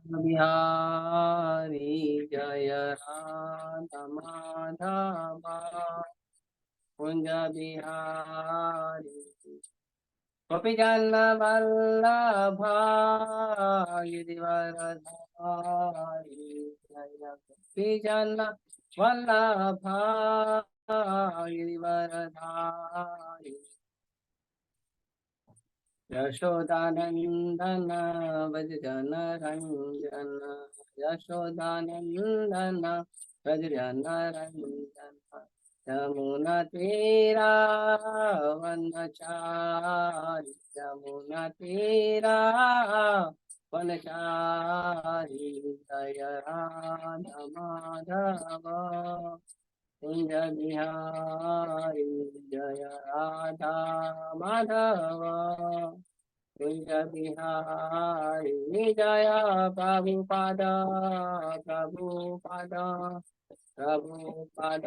बिहारी जय राधा माधव कुंज बिहारी गोपी जन वल्लभा गिरिवरधारी जय गोपी जन वल्लभा गिरिवरधारी यशोदानंदन व्रज जन रंजन यशोदानंदन व्रज जन रंजन यमुना तेरा वनचारी यमुना तेरा वनचारी जय राधा माधव कुंज बिहारी जय राधा माधव कुंज बिहारी जय प्रभुपाद प्रभुपाद प्रभुपाद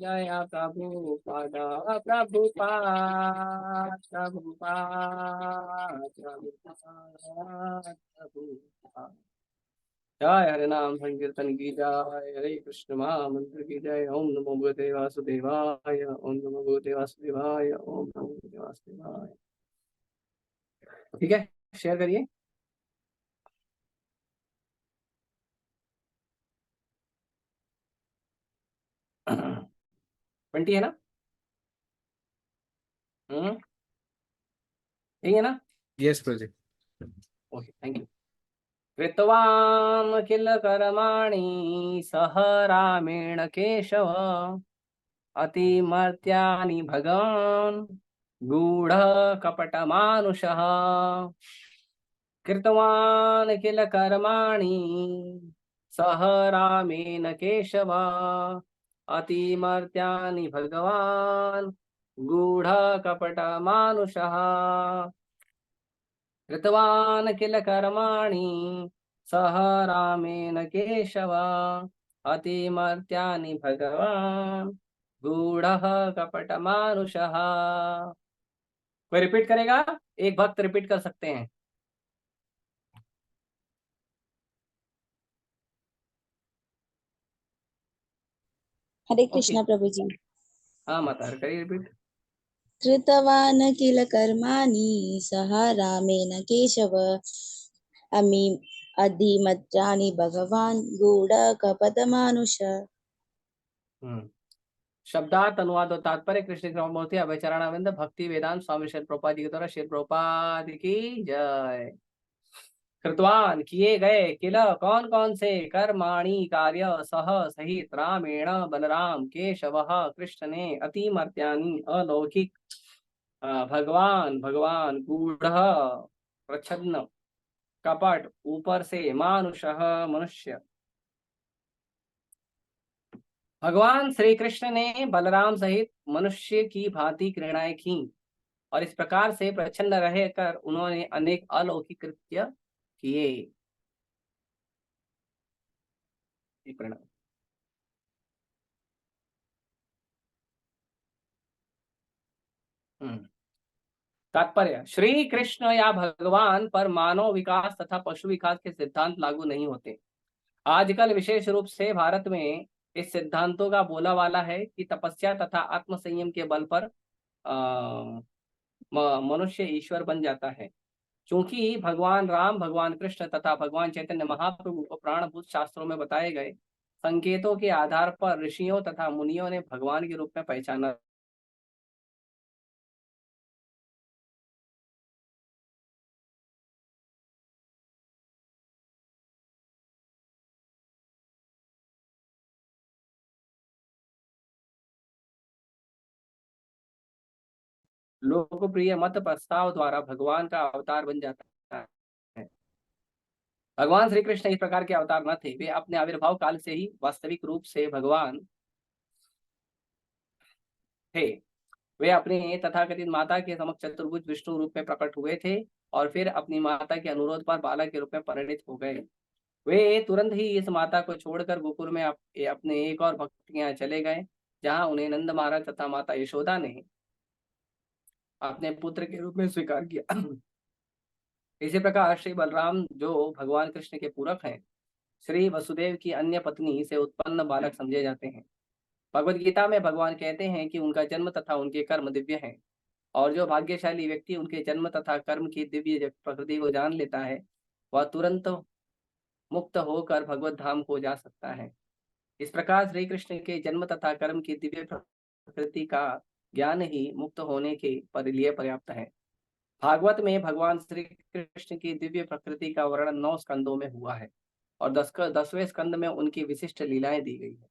जय प्रभुपाद प्रभुपाद प्रभुपाद प्रभुपाद प्रभुपाद जय हरे नाम संकीर्तन की जय हरे कृष्ण महामंत्र की जय ओम नमो भगवते वासुदेवाय ओम नमो भगवते वासुदेवाय ओम नमो भगवते वासुदेवाय। ठीक है, शेयर करिए। ट्वेंटी है ना? ठीक है ना? Yes project. Okay, thank you. कृतवान् किल कर्माणि सह रामेण केशव अतिमर्त्यानि भगवान् गूढ़ कपटमानुषः कृतवान् किल कर्माणि सह रामेण केशव अतिमर्त्यानि भगवान् गूढ़ कपटमानुषः कृतवान् किल कर्माणि सह रामेण केशव अतिमर्त्यानि भगवान् गूढ़ः कपटमानुषः। कोई रिपीट करेगा? एक भक्त रिपीट कर सकते हैं। हरे कृष्णा प्रभु जी। हाँ माता, करिए रिपीट। कृतवान् किल कर्माणि सह रामेण केशव अमी अधिमत्यानि भगवान् गूढ़ कपटमानुष। शब्दार्थ अनुवाद और तात्पर्य कृष्ण कृष्णमूर्ति अभयचरणाविंद भक्ति वेदांत स्वामी श्री प्रभुपाद जी के द्वारा श्री प्रभुपाद की जय। कृतवान किए गए किल कौन कौन से कर्माणि कार्य सह सहित रामेण बलराम केशव कृष्ण ने अतिमर्त्यानि अलौकिक भगवान भगवान गूढ़ प्रच्छन्न कपट ऊपर से मानुषः मनुष्य भगवान श्री कृष्ण ने बलराम सहित मनुष्य की भांति क्रीड़ाएं की और इस प्रकार से प्रच्छन्न रहकर उन्होंने अनेक अलौकिक कृत्य किए। प्रणाम। तात्पर्य, श्री कृष्ण या भगवान पर मानव विकास तथा पशु विकास के सिद्धांत लागू नहीं होते। आजकल विशेष रूप से भारत में इस सिद्धांतों का बोलावाला है कि तपस्या तथा आत्म संयम के बल पर मनुष्य ईश्वर बन जाता है। क्योंकि भगवान राम, भगवान कृष्ण तथा भगवान चैतन्य महाप्रभु को प्राणभूत शास्त्रों में बताए गए संकेतों के आधार पर ऋषियों तथा मुनियों ने भगवान के रूप में पहचाना। लोकप्रिय मत प्रस्ताव द्वारा भगवान का अवतार बन जाता है। भगवान श्री कृष्ण इस प्रकार के अवतार न थे, वे अपने आविर्भाव काल से ही वास्तविक रूप से भगवान थे। वे अपने तथाकथित माता के समक्ष चतुर्भुज विष्णु रूप में प्रकट हुए थे और फिर अपनी माता के अनुरोध पर बालक के रूप में परिणित हो गए। वे तुरंत ही इस माता को छोड़कर गोकुल में अपने एक और भक्त के यहाँ चले गए, जहाँ उन्हें नंद महाराज तथा माता यशोदा ने अपने पुत्र के रूप में स्वीकार किया। इसी प्रकार श्री बलराम जो भगवान कृष्ण के पूरक हैं, श्री वसुदेव की अन्य पत्नी से उत्पन्न बालक समझे जाते हैं। भगवत गीता में भगवान कहते हैं कि उनका जन्म तथा उनके कर्म दिव्य हैं, और जो भाग्यशाली व्यक्ति उनके जन्म तथा कर्म की दिव्य प्रकृति को जान लेता है, वह तुरंत मुक्त होकर भगवत धाम को जा सकता है। इस प्रकार श्री कृष्ण के जन्म तथा कर्म की दिव्य प्रकृति का ज्ञान ही मुक्त होने के पर लिए पर्याप्त है। भागवत में भगवान श्री कृष्ण की दिव्य प्रकृति का वर्णन 9 स्कंदों में हुआ है, और 10वें स्कंद में उनकी विशिष्ट लीलाएं दी गई है।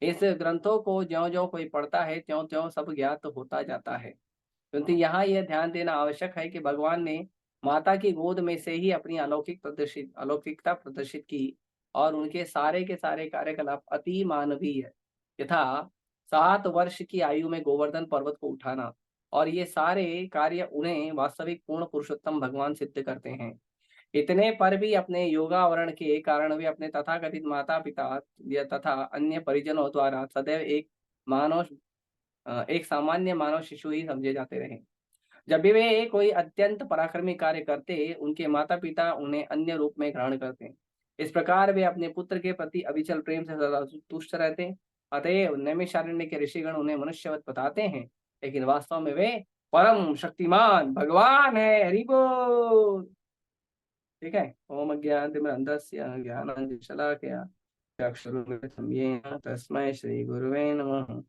इस ग्रंथों को ज्यों ज्यों कोई पढ़ता है त्यों त्यों सब ज्ञात होता जाता है। क्योंकि यहाँ यह ध्यान देना आवश्यक है कि भगवान ने माता की गोद में से ही अपनी अलौकिकता प्रदर्शित की, और उनके सारे के सारे कार्यकलाप अति मानवीय है। यथा 7 वर्ष की आयु में गोवर्धन पर्वत को उठाना, और ये सारे कार्य उन्हें वास्तविक पूर्ण पुरुषोत्तम भगवान सिद्ध करते हैं। इतने पर भी अपने योगावरण के कारण वे अपने तथाकथित माता पिता तथा अन्य परिजनों द्वारा सदैव एक सामान्य मानव शिशु ही समझे जाते रहे। जब भी वे कोई अत्यंत पराक्रमी कार्य करते, उनके माता पिता उन्हें अन्य रूप में ग्रहण करते। इस प्रकार वे अपने पुत्र के प्रति अविचल प्रेम से सदा तुष्ट रहते। अतएव नैमिषारण्य के ऋषिगण उन्हें मनुष्यवत बताते हैं, लेकिन वास्तव में वे परम शक्तिमान भगवान है। हरि बोल। ठीक है। ओम अज्ञानतिमिरन्धस्य ज्ञानाञ्जनशलाकया चक्षुरुन्मिलितं येन तस्मै श्रीगुरुवे नमः।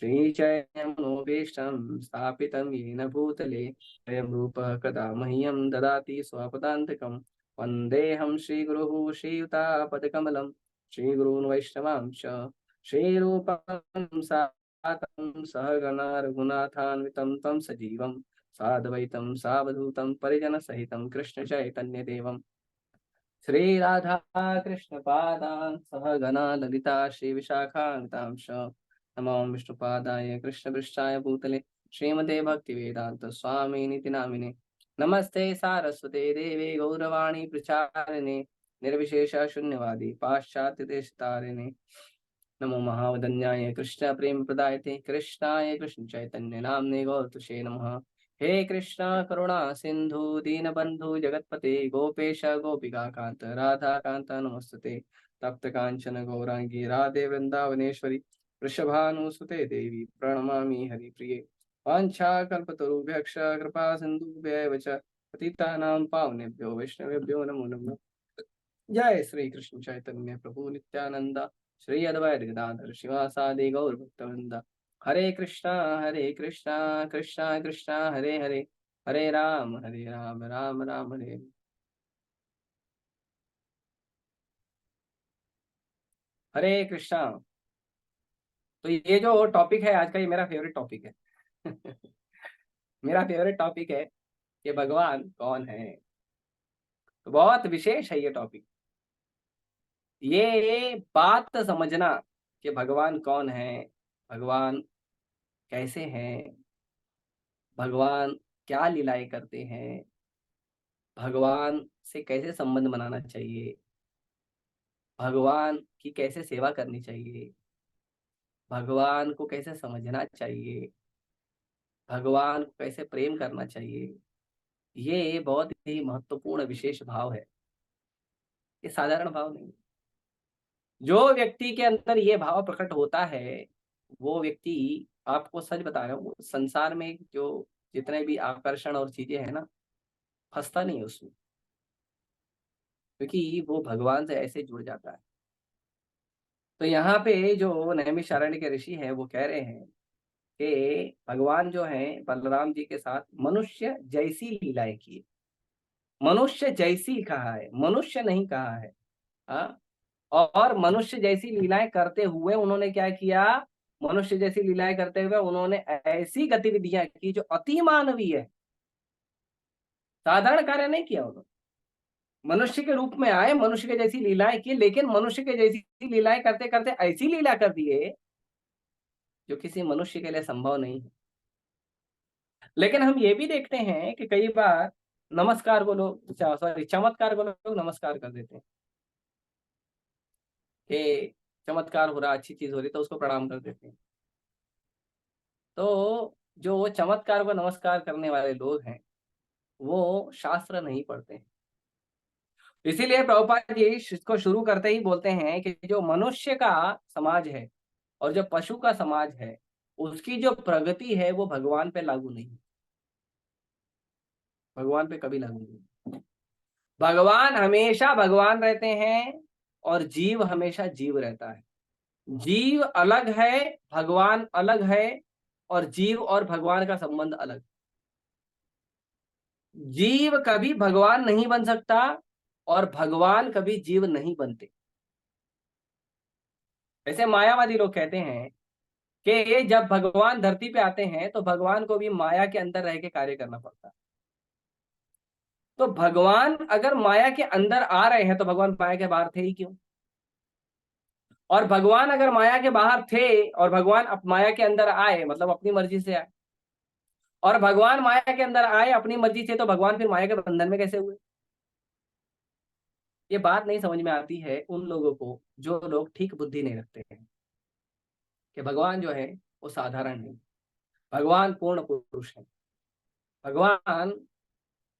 श्रीचैतन्यमनोभीष्टं स्थापितं येन भूतले स्वयं रूपः कदा मह्यं ददाति स्वपदान्तिकं। वन्देऽहं श्रीगुरुः श्रीयुतापदकमलं श्रीगुरून् वैष्णवांश्च श्रीरूपं सातं सहगणा रघुनाथान्वितं तं सजीवं साद्वैतं सावधूतं परिजनसहितं कृष्ण चैतन्य देवं श्री राधा कृष्ण पादान् सहगणा ललिता श्री विशाखान्वितांश नमो विष्णुपादाय कृष्ण पृष्ठाय भूतले श्रीमते भक्ति वेदांत स्वामी निति नामिने नमस्ते सारस्वते देवे गौरवाणी प्रचारिणे निर्विशेष शून्यवादी पाश्चात्य देश तारिणे नमो महावदन्याय कृष्ण प्रेम प्रदायते कृष्णाय कृष्ण चैतन्य नामने गौरतुषे नमः। हे कृष्ण करुणा सिंधु दीनबंधु जगतपते गोपेश गोपिका कांत राधा कांत नमस्तुते तप्त कांचन गौरांगी राधे वृंदावनेश्वरी वृषभानुसुते देवी प्रणमामि हरिप्रिये वाञ्छाकल्पतरुभ्यश्च कृपा सिन्धुभ्यैव च पतितानां पावनेभ्यो वैष्णवेभ्यो नमो नमः। जय श्री कृष्ण चैतन्य प्रभु नित्यानंद श्री अद्वैत गदाधर शिवासादि गौर भक्तवृंद हरे कृष्णा कृष्णा कृष्णा हरे हरे हरे राम राम राम हरे हरे कृष्णा। तो ये जो टॉपिक है आज का, ये मेरा फेवरेट टॉपिक है। मेरा फेवरेट टॉपिक है कि भगवान कौन है। तो बहुत विशेष है ये टॉपिक। ये बात समझना कि भगवान कौन है, भगवान कैसे हैं, भगवान क्या लीलाएं करते हैं, भगवान से कैसे संबंध बनाना चाहिए, भगवान की कैसे सेवा करनी चाहिए, भगवान को कैसे समझना चाहिए, भगवान को कैसे प्रेम करना चाहिए, ये बहुत ही महत्वपूर्ण विशेष भाव है। ये साधारण भाव नहीं। जो व्यक्ति के अंदर ये भाव प्रकट होता है, वो व्यक्ति, आपको सच बता रहा हूँ, संसार में जो जितने भी आकर्षण और चीजें हैं ना, फंसता नहीं उसमें, क्योंकि वो भगवान से ऐसे जुड़ जाता है। तो यहाँ पे जो नैमिषारण्य के ऋषि हैं वो कह रहे हैं कि भगवान जो है बलराम जी के साथ मनुष्य जैसी लीलाएं की। मनुष्य जैसी कहा है, मनुष्य नहीं कहा है। हाँ। और मनुष्य जैसी लीलाएं करते हुए उन्होंने क्या किया, मनुष्य जैसी लीलाएं करते हुए उन्होंने ऐसी गतिविधियां की जो अति मानवीय है। साधारण कार्य नहीं किया उन्होंने। मनुष्य के रूप में आए, मनुष्य के जैसी लीलाएं की, लेकिन मनुष्य के जैसी लीलाएं करते करते ऐसी लीला कर दिए जो किसी मनुष्य के लिए संभव नहीं है। लेकिन हम ये भी देखते हैं कि कई बार नमस्कार को लोग, सॉरी, चमत्कार को लोग नमस्कार कर देते हैं कि चमत्कार हो रहा, अच्छी चीज हो रही तो उसको प्रणाम कर देते हैं। तो जो चमत्कार को नमस्कार करने वाले लोग हैं वो शास्त्र नहीं पढ़ते हैं। इसीलिए प्रभुपाद जी इसको शुरू करते ही बोलते हैं कि जो मनुष्य का समाज है और जो पशु का समाज है, उसकी जो प्रगति है वो भगवान पे लागू नहीं, भगवान पे कभी लागू नहीं। भगवान हमेशा भगवान रहते हैं और जीव हमेशा जीव रहता है। जीव अलग है, भगवान अलग है, और जीव और भगवान का संबंध अलग। जीव कभी भगवान नहीं बन सकता और भगवान कभी जीव नहीं बनते। ऐसे मायावादी लोग कहते हैं कि जब भगवान धरती पे आते हैं तो भगवान को भी माया के अंदर रह के कार्य करना पड़ता है। तो भगवान अगर माया के अंदर आ रहे हैं तो भगवान माया के बाहर थे ही क्यों? और भगवान अगर माया के बाहर थे और भगवान अब माया के अंदर आए, मतलब अपनी मर्जी से आए, और भगवान माया के अंदर आए अपनी मर्जी से, तो भगवान फिर माया के बंधन में कैसे हुए? ये बात नहीं समझ में आती है उन लोगों को जो लोग ठीक बुद्धि नहीं रखते हैं कि भगवान जो है वो साधारण नहीं, भगवान पूर्ण पुरुष है। भगवान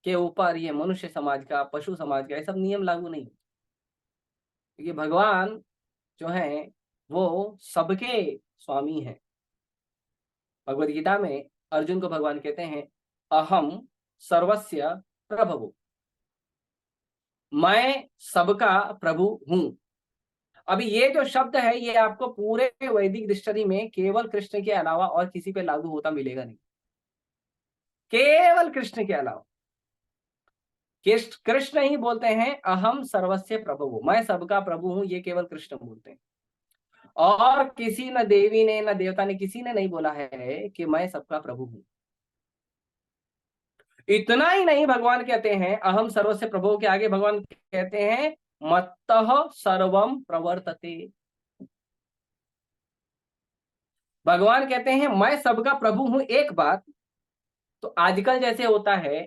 के ऊपर ये मनुष्य समाज का, पशु समाज का, ये सब नियम लागू नहीं, क्योंकि भगवान जो है वो सबके स्वामी है। भगवद गीता में अर्जुन को भगवान कहते हैं अहम सर्वस्य प्रभु, मैं सबका प्रभु हूं। अभी ये जो शब्द है ये आपको पूरे वैदिक डिक्शनरी में केवल कृष्ण के अलावा और किसी पे लागू होता मिलेगा नहीं, केवल कृष्ण के अलावा। कृष्ण ही बोलते हैं अहम सर्वस्य प्रभु, मैं सबका प्रभु हूं, ये केवल कृष्ण बोलते हैं। और किसी न देवी ने न देवता ने, किसी ने नहीं बोला है कि मैं सबका प्रभु हूं। इतना ही नहीं, भगवान कहते हैं अहम सर्वस्य प्रभु के आगे भगवान कहते हैं मत्तः सर्वम प्रवर्तते। भगवान कहते हैं मैं सबका प्रभु हूं। एक बात तो आजकल जैसे होता है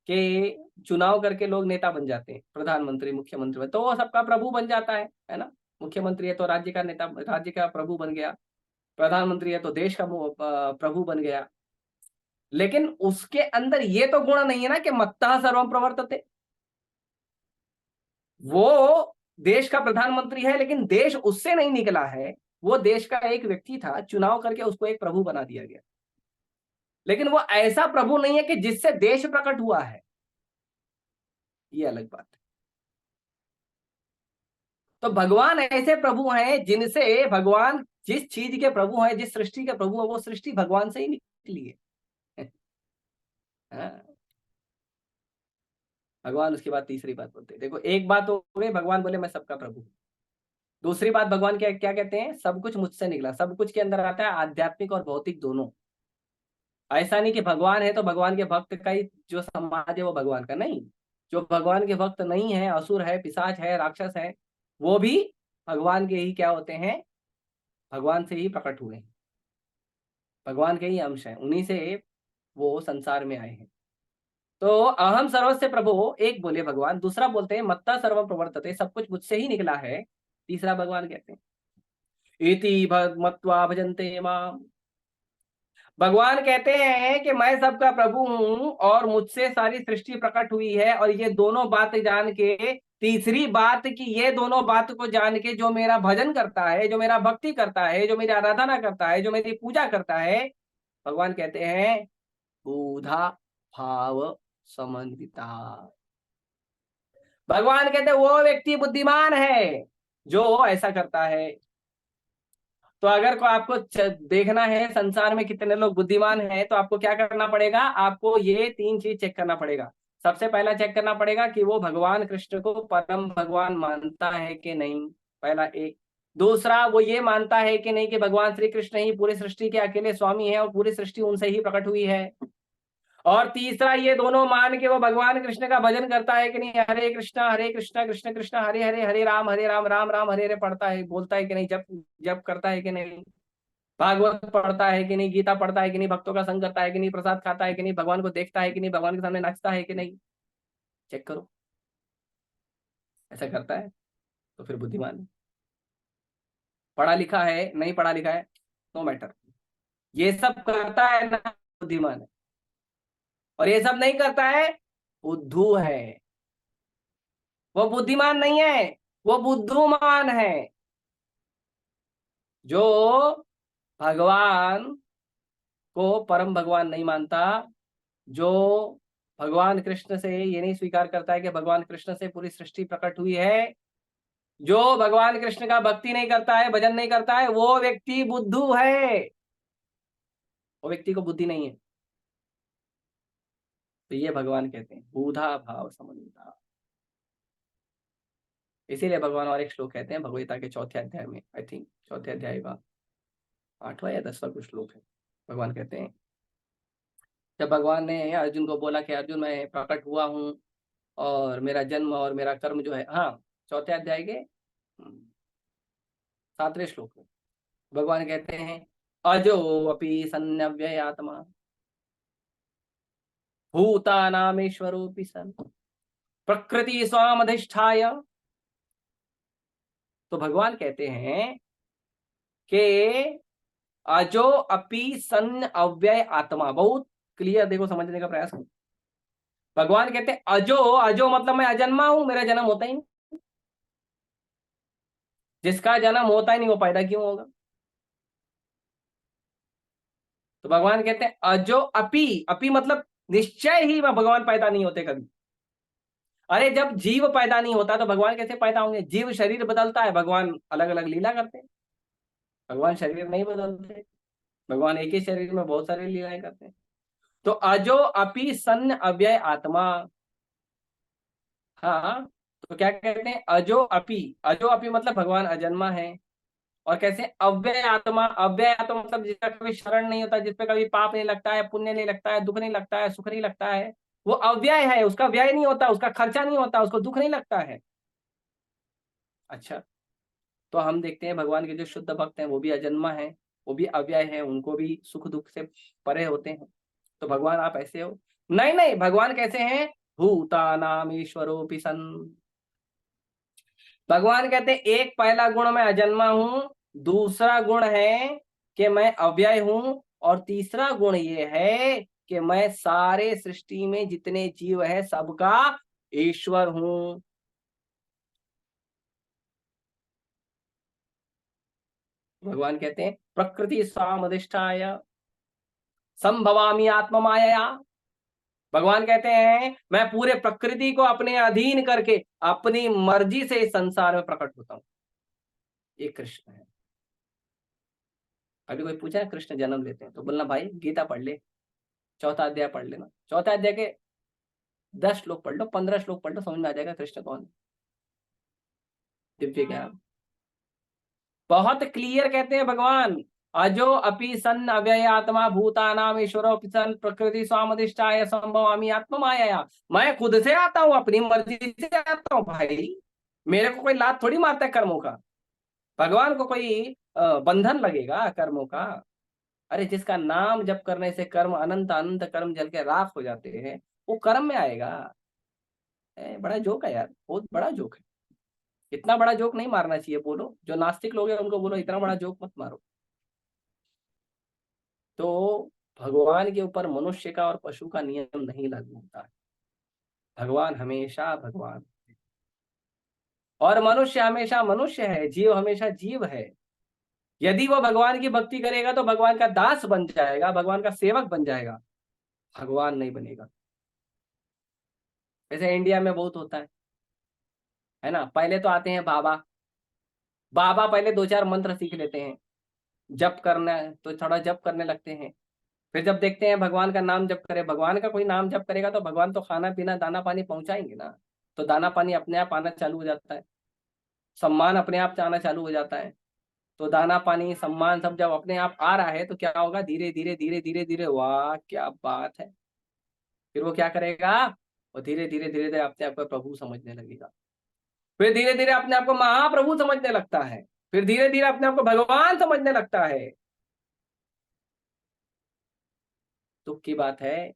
कि चुनाव करके लोग नेता बन जाते हैं, प्रधानमंत्री, मुख्यमंत्री, तो वो सबका प्रभु बन जाता है ना। मुख्यमंत्री है तो राज्य का नेता, राज्य का प्रभु बन गया। प्रधानमंत्री है तो देश का प्रभु बन गया। लेकिन उसके अंदर ये तो गुण नहीं है ना कि मत्तः सर्वम प्रवर्तते। वो देश का प्रधानमंत्री है लेकिन देश उससे नहीं निकला है, वो देश का एक व्यक्ति था, चुनाव करके उसको एक प्रभु बना दिया गया। लेकिन वो ऐसा प्रभु नहीं है कि जिससे देश प्रकट हुआ है, ये अलग बात है। तो भगवान ऐसे प्रभु हैं जिनसे, भगवान जिस चीज के प्रभु हैं, जिस सृष्टि के प्रभु हैं, वो सृष्टि भगवान से ही निकली है। हाँ। भगवान उसके बाद तीसरी बात बोलते हैं, देखो एक बात हो गई, भगवान बोले मैं सबका प्रभु हूं। दूसरी बात भगवान क्या क्या कहते हैं, सब कुछ मुझसे निकला। सब कुछ के अंदर आता है आध्यात्मिक और भौतिक दोनों। ऐसा नहीं कि भगवान है तो भगवान के भक्त का ही जो समाज है वो भगवान का नहीं। जो भगवान के भक्त नहीं है, असुर है, पिशाच है, राक्षस है, वो भी भगवान के ही क्या होते हैं, भगवान से ही प्रकट हुए हैं, भगवान के ही अंश हैं, उन्हीं से वो संसार में आए हैं। तो अहम सर्वस्य प्रभु एक बोले भगवान, दूसरा बोलते हैं मत्ता सर्वम प्रवर्तते, सब कुछ मुझसे ही निकला है। तीसरा भगवान कहते हैं इति मत्वा भजन्ते माम। भगवान कहते हैं कि मैं सबका प्रभु हूं और मुझसे सारी सृष्टि प्रकट हुई है। और ये दोनों बात जान के, तीसरी बात की ये दोनों बात को जान के जो मेरा भजन करता है, जो मेरा भक्ति करता है, जो मेरी आराधना करता है, जो मेरी पूजा करता है, भगवान कहते हैं बुधा भाव समन्विता। भगवान कहते हैं वो व्यक्ति बुद्धिमान है जो ऐसा करता है। तो अगर को आपको देखना है संसार में कितने लोग बुद्धिमान हैं, तो आपको क्या करना पड़ेगा, आपको ये तीन चीज चेक करना पड़ेगा। सबसे पहला चेक करना पड़ेगा कि वो भगवान कृष्ण को परम भगवान मानता है कि नहीं, पहला एक। दूसरा, वो ये मानता है कि नहीं कि भगवान श्री कृष्ण ही पूरी सृष्टि के अकेले स्वामी है और पूरी सृष्टि उनसे ही प्रकट हुई है। और तीसरा, ये दोनों मान के वो भगवान कृष्ण का भजन करता है कि नहीं, हरे कृष्णा कृष्ण कृष्ण हरे हरे, हरे राम राम राम हरे हरे पढ़ता है, बोलता है कि नहीं, जप जप करता है कि नहीं, भागवत पढ़ता है कि नहीं, गीता पढ़ता है कि नहीं, भक्तों का संग करता है कि नहीं, प्रसाद खाता है कि नहीं, भगवान को देखता है कि नहीं, भगवान के सामने नाचता है कि नहीं। चेक करो, ऐसा करता है तो फिर बुद्धिमान है। पढ़ा लिखा है, नहीं पढ़ा लिखा है, नो मैटर, ये सब करता है ना, बुद्धिमान है। और ये सब नहीं करता है बुद्धू है, वो बुद्धिमान नहीं है, वो बुद्धूमान है। जो भगवान को परम भगवान नहीं मानता, जो भगवान कृष्ण से ये नहीं स्वीकार करता है कि भगवान कृष्ण से पूरी सृष्टि प्रकट हुई है, जो भगवान कृष्ण का भक्ति नहीं करता है, भजन नहीं करता है, वो व्यक्ति बुद्धू है, वो व्यक्ति को बुद्धि नहीं है। तो ये भगवान कहते हैं बूढ़ा भाव समन्विता। इसीलिए भगवान और एक श्लोक कहते हैं भगवद्गीता के चौथे अध्याय में, आई थिंक चौथे अध्याय का 8वां या 10वां कुछ श्लोक है। भगवान कहते हैं, जब भगवान ने अर्जुन को बोला कि अर्जुन मैं प्रकट हुआ हूँ और मेरा जन्म और मेरा कर्म जो है, हाँ चौथे अध्याय के 7वें श्लोक में भगवान कहते हैं अजो अपि सन्नव्यय आत्मा भूतानामीश्वरोऽपि सन् प्रकृति स्वामधिष्ठाय। तो भगवान कहते हैं कि अजो अपि सन् अव्यय आत्मा, बहुत क्लियर देखो समझने का प्रयास करो। भगवान कहते हैं अजो, अजो मतलब मैं अजन्मा हूं, मेरा जन्म होता ही नहीं। जिसका जन्म होता ही नहीं वो पैदा क्यों होगा? तो भगवान कहते हैं अजो अपि, अपि मतलब निश्चय ही भगवान पैदा नहीं होते कभी। अरे जब जीव पैदा नहीं होता तो भगवान कैसे पैदा होंगे? जीव शरीर बदलता है, भगवान अलग अलग लीला करते हैं। भगवान शरीर नहीं बदलते, भगवान एक ही शरीर में बहुत सारी लीलाएं करते हैं। तो अजो अपि सन्न अव्यय आत्मा, हाँ तो क्या कहते हैं अजो अपि, अजो अपि मतलब भगवान अजन्मा है। और कैसे अव्यय आत्मा, अव्यय आत्मा मतलब जिसका कभी शरण नहीं होता, जिसपे कभी पाप नहीं लगता है, पुण्य नहीं लगता है, दुख नहीं लगता है, सुख नहीं लगता है, वो अव्यय है, उसका व्यय नहीं होता, उसका खर्चा नहीं होता, उसको दुख नहीं लगता है। अच्छा, तो हम देखते हैं भगवान के जो शुद्ध भक्त हैं वो भी अजन्मा है, वो भी अव्यय है, उनको भी सुख दुख से परे होते हैं। तो भगवान आप ऐसे हो? नहीं नहीं, भगवान कैसे हैं? भूतानाम ईश्वरोऽपि सन्। भगवान कहते हैं एक पहला गुण मैं अजन्मा हूं, दूसरा गुण है कि मैं अव्यय हूं, और तीसरा गुण ये है कि मैं सारे सृष्टि में जितने जीव है सबका ईश्वर हूं। भगवान कहते हैं प्रकृति स्वामधिष्ठाय संभवामि आत्म माया। भगवान कहते हैं मैं पूरे प्रकृति को अपने अधीन करके अपनी मर्जी से इस संसार में प्रकट होता हूं। ये कृष्ण है। अभी कोई पूछा है कृष्ण जन्म लेते हैं तो बोलना भाई गीता पढ़ ले, चौथा अध्याय पढ़ लेना, चौथा अध्याय के 10 श्लोक पढ़ लो, 15 श्लोक पढ़ लो, समझ में आ जाएगा कृष्ण कौन है। दिव्य ज्ञान बहुत क्लियर कहते हैं भगवान, अजो अपि सन् अव्यय आत्मा भूतानाम ईश्वरोऽपि सन् प्रकृति स्वामधिष्ठाय संभवामि आत्म माया। मैं खुद से आता हूँ, अपनी मर्जी से आता हूँ भाई, मेरे को कोई लात थोड़ी मारता है कर्मों का। भगवान को कोई बंधन लगेगा कर्मों का? अरे जिसका नाम जप करने से कर्म अनंत अनंत कर्म जल के राख हो जाते हैं, वो कर्म में आएगा। बड़ा जोक है यार, बहुत बड़ा जोक है। इतना बड़ा जोक नहीं मारना चाहिए। बोलो जो नास्तिक लोग हैं उनको बोलो इतना बड़ा जोक मत मारो। तो भगवान के ऊपर मनुष्य का और पशु का नियम नहीं लागू होता है। भगवान हमेशा भगवान और मनुष्य हमेशा मनुष्य है, जीव हमेशा जीव है। यदि वो भगवान की भक्ति करेगा तो भगवान का दास बन जाएगा, भगवान का सेवक बन जाएगा, भगवान नहीं बनेगा। जैसे इंडिया में बहुत होता है ना, पहले तो आते हैं बाबा, बाबा पहले 2-4 मंत्र सीख लेते हैं, जप करना है तो थोड़ा जप करने लगते हैं। फिर जब देखते हैं भगवान का नाम जप करे, भगवान का कोई नाम जप करेगा तो भगवान तो खाना पीना दाना पानी पहुंचाएंगे ना, तो दाना पानी अपने आप आना चालू हो जाता है, सम्मान अपने आप आना चालू हो जाता है। तो दाना पानी सम्मान सब जब अपने आप आ रहा है तो क्या होगा, धीरे धीरे धीरे धीरे धीरे, वाह क्या बात है, फिर वो क्या करेगा, वो धीरे धीरे धीरे धीरे अपने आप को प्रभु समझने लगेगा, फिर धीरे धीरे अपने आप को महाप्रभु समझने लगता है, फिर धीरे धीरे अपने आप को भगवान समझने लगता है। दुख की बात है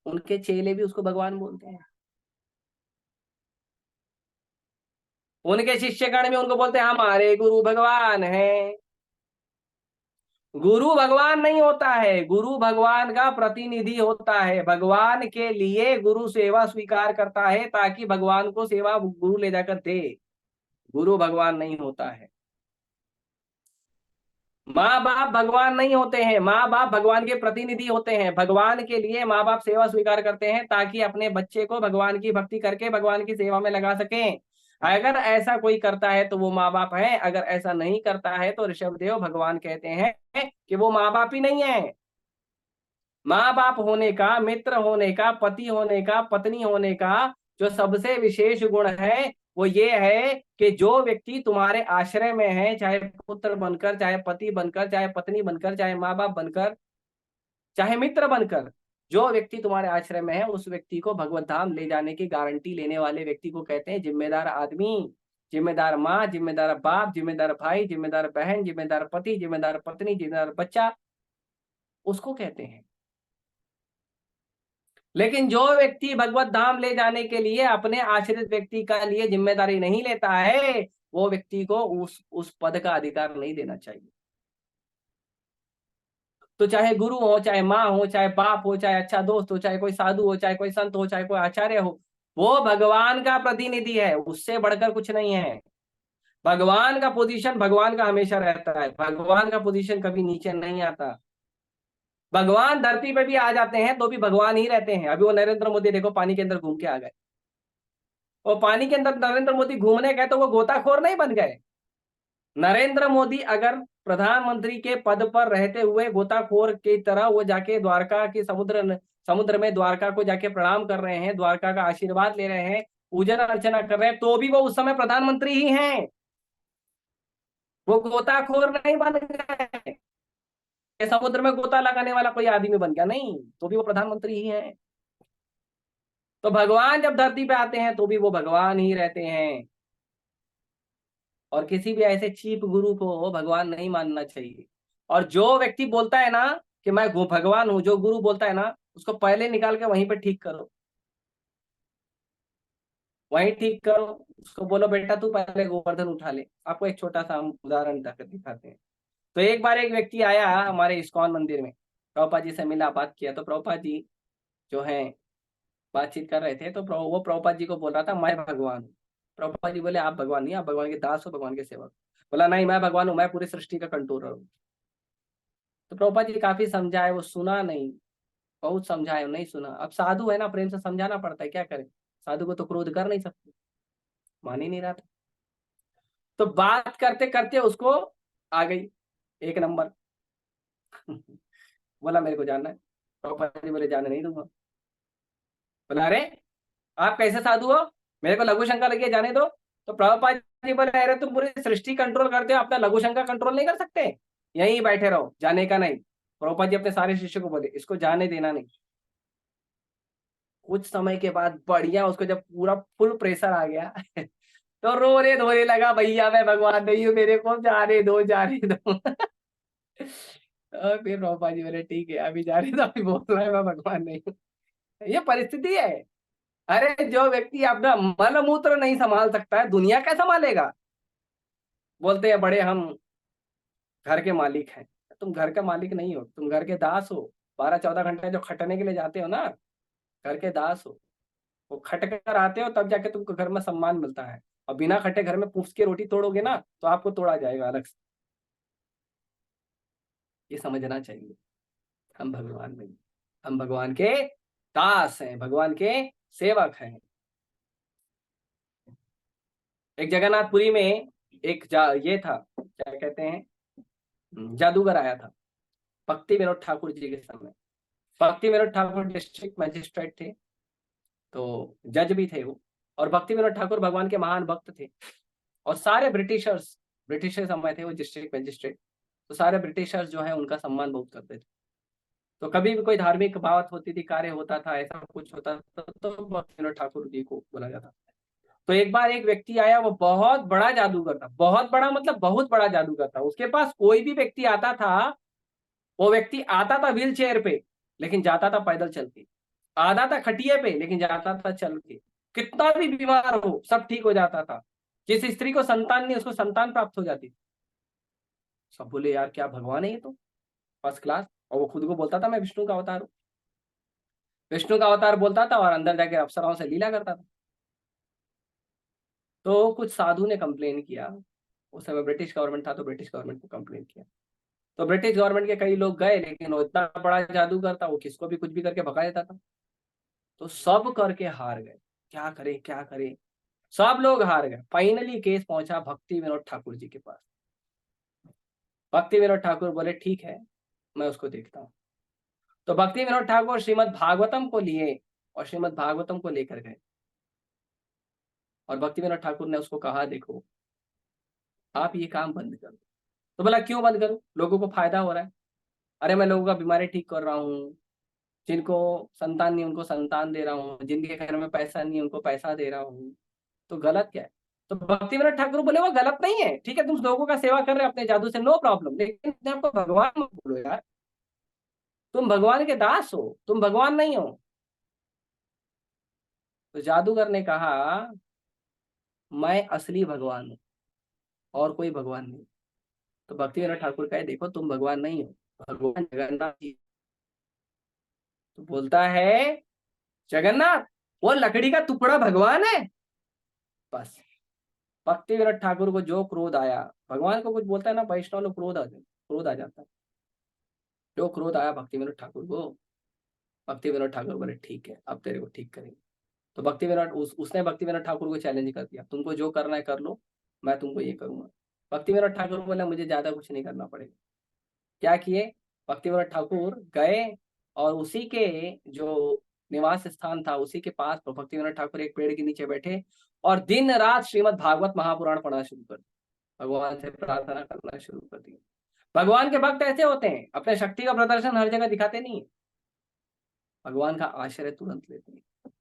उनके चेले भी उसको भगवान बोलते हैं, उनके शिष्यगण भी उनको बोलते हैं हमारे गुरु भगवान हैं। गुरु भगवान नहीं होता है, गुरु भगवान का प्रतिनिधि होता है। भगवान के लिए गुरु सेवा स्वीकार करता है ताकि भगवान को सेवा गुरु ले जाकर दे। गुरु भगवान नहीं होता है। माँ बाप भगवान नहीं होते हैं, माँ बाप भगवान के प्रतिनिधि होते हैं। भगवान के लिए माँ बाप सेवा स्वीकार करते हैं ताकि अपने बच्चे को भगवान की भक्ति करके भगवान की सेवा में लगा सकें। अगर ऐसा कोई करता है तो वो माँ बाप है, अगर ऐसा नहीं करता है तो ऋषभदेव भगवान कहते हैं कि वो माँ बाप ही नहीं है। माँ बाप होने का, मित्र होने का, पति होने का, पत्नी होने का जो सबसे विशेष गुण है वो ये है कि जो व्यक्ति तुम्हारे आश्रय में है, चाहे पुत्र बनकर, चाहे पति बनकर, चाहे पत्नी बनकर, चाहे माँ बाप बनकर, चाहे मित्र बनकर, जो व्यक्ति तुम्हारे आश्रय में है उस व्यक्ति को भगवत धाम ले जाने की गारंटी लेने वाले व्यक्ति को कहते हैं जिम्मेदार आदमी। जिम्मेदार माँ, जिम्मेदार बाप, जिम्मेदार भाई, जिम्मेदार बहन, जिम्मेदार पति, जिम्मेदार पत्नी, जिम्मेदार बच्चा, उसको कहते हैं। लेकिन जो व्यक्ति भगवत धाम ले जाने के लिए अपने आश्रित व्यक्ति का लिए जिम्मेदारी नहीं लेता है, वो व्यक्ति को उस पद का अधिकार नहीं देना चाहिए। तो चाहे गुरु हो, चाहे माँ हो, चाहे बाप हो, चाहे अच्छा दोस्त हो, चाहे कोई साधु हो, चाहे कोई संत हो, चाहे कोई आचार्य हो, वो भगवान का प्रतिनिधि है, उससे बढ़कर कुछ नहीं है। भगवान का पोजीशन भगवान का हमेशा रहता है, भगवान का पोजीशन कभी नीचे नहीं आता। भगवान धरती पे भी आ जाते हैं तो भी भगवान ही रहते हैं। अभी वो नरेंद्र मोदी देखो पानी के अंदर घूम के आ गए, और पानी के अंदर नरेंद्र मोदी घूमने गए तो वो गोताखोर नहीं बन गए। नरेंद्र मोदी अगर प्रधानमंत्री के पद पर रहते हुए गोताखोर की तरह वो जाके द्वारका के समुद्र में द्वारका को जाके प्रणाम कर रहे हैं, द्वारका का आशीर्वाद ले रहे हैं, पूजन अर्चना कर रहे हैं, तो भी वो उस समय प्रधानमंत्री ही हैं। वो गोताखोर नहीं बन गए, समुद्र में गोता लगाने वाला कोई आदमी बन गया नहीं, तो भी वो प्रधानमंत्री ही है। तो भगवान जब धरती पे आते हैं तो भी वो भगवान ही रहते हैं। और किसी भी ऐसे चीप गुरु को भगवान नहीं मानना चाहिए। और जो व्यक्ति बोलता है ना कि मैं भगवान हूं, जो गुरु बोलता है ना, उसको पहले निकाल के वहीं पे ठीक करो, वहीं ठीक करो। उसको बोलो बेटा तू पहले गोवर्धन उठा ले। आपको एक छोटा सा हम उदाहरण दिखाते हैं। तो एक बार एक व्यक्ति आया हमारे इस्कॉन मंदिर में, प्रभुपाद जी से मिला, बात किया। तो प्रभुपाद जी जो है बातचीत कर रहे थे, तो वो प्रभुपाद जी को बोल रहा था मैं भगवान हूँ। प्रभुपाद जी बोले आप भगवान नहीं, आप भगवान के दास हो, भगवान के सेवक। बोला नहीं, मैं भगवान हूँ, मैं पूरी सृष्टि का कंट्रोलर हूँ। तो प्रभुपाद जी काफी समझाए, वो सुना नहीं। बहुत समझाए, नहीं सुना। अब साधु है ना, प्रेम से समझाना पड़ता है, क्या करें। साधु को तो क्रोध कर नहीं सकते, मान ही नहीं रहा था। तो बात करते करते उसको आ गई एक नंबर। बोला मेरे को जानना है। प्रभुपाद जी बोले जाने नहीं दूंगा। बोला अरे आप कैसे साधु हो, मेरे को लघु शंका लगी है, जाने दो। तो प्रभुपाद जी बोले अरे तुम पूरी सृष्टि कंट्रोल करते हो, अपना लघु शंका कंट्रोल नहीं कर सकते, यहीं बैठे रहो, जाने का नहीं। प्रभुपाद जी अपने सारे शिष्य को बोले इसको जाने देना नहीं। कुछ समय के बाद बढ़िया उसको जब पूरा फुल प्रेशर आ गया तो रोने धोने लगा, भैया मैं भगवान नहीं हूँ, मेरे को जाने दो, जाने दो। और फिर प्रभुपाद जी बोले ठीक है अभी जाने दो, अभी बोल रहा है मैं भगवान नहीं हूँ। ये परिस्थिति है। अरे जो व्यक्ति अपना मल मूत्र नहीं संभाल सकता है, दुनिया क्या संभालेगा। बोलते हैं बड़े हम घर के मालिक हैं। तुम घर का मालिक नहीं हो, तुम घर के दास हो। 12-14 घंटे जो खटने के लिए जाते हो ना, घर के दास हो। वो खट कर आते हो तब जाके तुमको घर में सम्मान मिलता है। और बिना खटे घर में पूछ के रोटी तोड़ोगे ना तो आपको तोड़ा जाएगा अलग से। ये समझना चाहिए। हम भगवान नहीं, हम भगवान के दास हैं, भगवान के सेवक हैं। एक जगन्नाथपुरी में एक ये था, क्या कहते हैं, जादूगर आया था भक्ति विनोद ठाकुर जी के समय। भक्ति विनोद ठाकुर डिस्ट्रिक्ट मजिस्ट्रेट थे, तो जज भी थे वो। और भक्ति विनोद ठाकुर भगवान के महान भक्त थे। और सारे ब्रिटिश समय थे वो डिस्ट्रिक्ट मजिस्ट्रेट, तो सारे ब्रिटिशर्स जो है उनका सम्मान बहुत करते थे। तो कभी भी कोई धार्मिक बात होती थी, कार्य होता था, ऐसा कुछ होता था, तो भक्ति विनोद ठाकुर जी को बुलाया जाता। तो एक बार एक व्यक्ति आया, वो बहुत बड़ा जादूगर था, बहुत बड़ा मतलब बहुत बड़ा जादूगर था। उसके पास कोई भी व्यक्ति आता था, वो व्यक्ति आता था व्हील चेयर पे लेकिन जाता था पैदल चल के, आता था खटिए पे लेकिन जाता था चल के। कितना भी बीमार हो सब ठीक हो जाता था। जिस स्त्री को संतान नहीं उसको संतान प्राप्त हो जाती थी। सब बोले यार क्या भगवान है ये तो। First class. और वो खुद को बोलता था मैं विष्णु का अवतार हूँ, विष्णु का अवतार बोलता था और अंदर जाके अप्सराओं से लीला करता था। तो कुछ साधु ने कंप्लेन किया, उस समय ब्रिटिश गवर्नमेंट था तो ब्रिटिश गवर्नमेंट को कंप्लेन किया। तो ब्रिटिश गवर्नमेंट के कई लोग गए, लेकिन वो इतना बड़ा जादूगर था, वो किसको भी कुछ भी करके भगा देता था। तो सब करके हार गए, क्या करें क्या करें, सब लोग हार गए। फाइनली केस पहुंचा भक्ति विनोद ठाकुर जी के पास। भक्ति विनोद ठाकुर बोले ठीक है, मैं उसको देखता हूँ। तो भक्ति विनोद ठाकुर श्रीमद् भागवतम को लिए और श्रीमद् भागवतम को लेकर गए। और भक्ति विनोद ठाकुर ने उसको कहा देखो आप ये काम बंद करो। तो बोला क्यों बंद करूं, लोगों को फायदा हो रहा है। अरे मैं लोगों का बीमारी ठीक कर रहा हूँ, जिनको संतान नहीं उनको संतान दे रहा हूँ, जिनके घर में पैसा नहीं उनको पैसा दे रहा हूँ, तो गलत क्या है। तो भक्ति विनोद ठाकुर बोले वो गलत नहीं है, ठीक है तुम लोगों का सेवा कर रहे हो अपने जादू से, नो प्रॉब्लम, लेकिन अपने आपको भगवान मत बोलो यार, तुम भगवान के दास हो, तुम भगवान नहीं हो। तो जादूगर ने कहा मैं असली भगवान हूँ और कोई भगवान नहीं। तो भक्ति विनोद ठाकुर कहे देखो तुम भगवान नहीं हो, भगवान जगन्नाथ जी। तो बोलता है जगन्नाथ वो लकड़ी का टुकड़ा भगवान है। बस भक्ति विनोद ठाकुर को जो क्रोध आया, भगवान को कुछ बोलता है ना वैष्णव लोग क्रोध आ जाता है। जो क्रोध आया भक्ति विनोद ठाकुर को, भक्ति विनोद ठाकुर बोले ठीक है अब तेरे को ठीक करेंगे। तो भक्ति विनोद उसने भक्ति विनोद ठाकुर को चैलेंज कर दिया, तुमको जो करना है कर लो, मैं तुमको ये करूंगा। भक्ति विनोद ठाकुर बोला मुझे ज्यादा कुछ नहीं करना पड़ेगा। क्या किए, भक्ति विनोद ठाकुर गए और उसी के जो निवास स्थान था उसी के पास भक्ति विनोद ठाकुर एक पेड़ के नीचे बैठे और दिन रात श्रीमद् भागवत महापुराण पढ़ना शुरू कर दिया, भगवान से प्रार्थना करना शुरू कर दिया। भगवान के भक्त ऐसे होते हैं, अपने शक्ति का प्रदर्शन हर जगह दिखाते नहीं है, भगवान का आश्रय तुरंत लेते हैं।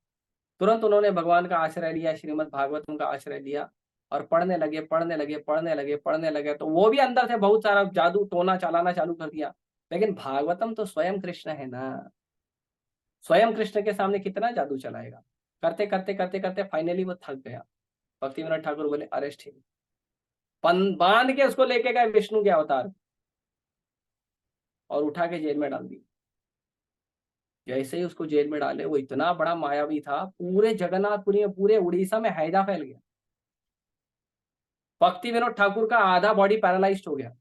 तुरंत उन्होंने भगवान का आश्रय लिया, श्रीमद् भागवतम का आश्रय लिया और पढ़ने लगे पढ़ने लगे पढ़ने लगे पढ़ने लगे। तो वो भी अंदर से बहुत सारा जादू टोना चलाना चालू कर दिया, लेकिन भागवतम तो स्वयं कृष्ण है ना, स्वयं कृष्ण के सामने कितना जादू चलाएगा। करते करते करते करते फाइनली वो थक गया। भक्ति विनोद ठाकुर बोले अरेस्ट ही, बांध के उसको लेके गए विष्णु के अवतार और उठा के जेल में डाल दी। जैसे ही उसको जेल में डाले, वो इतना बड़ा मायावी था, पूरे जगन्नाथपुरी में पूरे उड़ीसा में हैजा फैल गया। भक्ति विनोद ठाकुर का आधा बॉडी पैरालाइज्ड हो गया,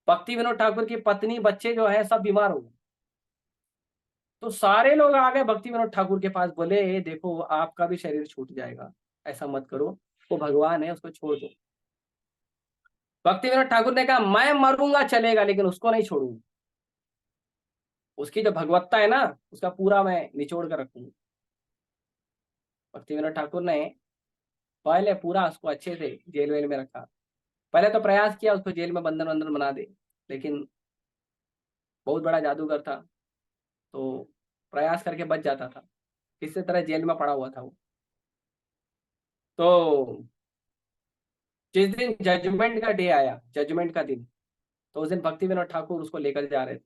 भक्ति विनोद ठाकुर की पत्नी बच्चे जो है सब बीमार हो गए। तो सारे लोग आ गए भक्ति विनोद ठाकुर के पास, बोले देखो आपका भी शरीर छूट जाएगा, ऐसा मत करो, वो भगवान है उसको छोड़ दो। भक्ति विनोद ठाकुर ने कहा मैं मरूंगा चलेगा लेकिन उसको नहीं छोड़ूंगा, उसकी जो भगवत्ता है ना उसका पूरा मैं निचोड़ कर रखूंगा। भक्ति विनोद ठाकुर ने पहले पूरा उसको अच्छे से जेल वेल में रखा। पहले तो प्रयास किया उसको जेल में बंधन वंदन बना दे, लेकिन बहुत बड़ा जादूगर था तो प्रयास करके बच जाता था, किसी तरह जेल में पड़ा हुआ था वो। तो जिस दिन जजमेंट का डे आया, जजमेंट का दिन, तो उस दिन भक्ति विनोद ठाकुर उसको लेकर जा रहे थे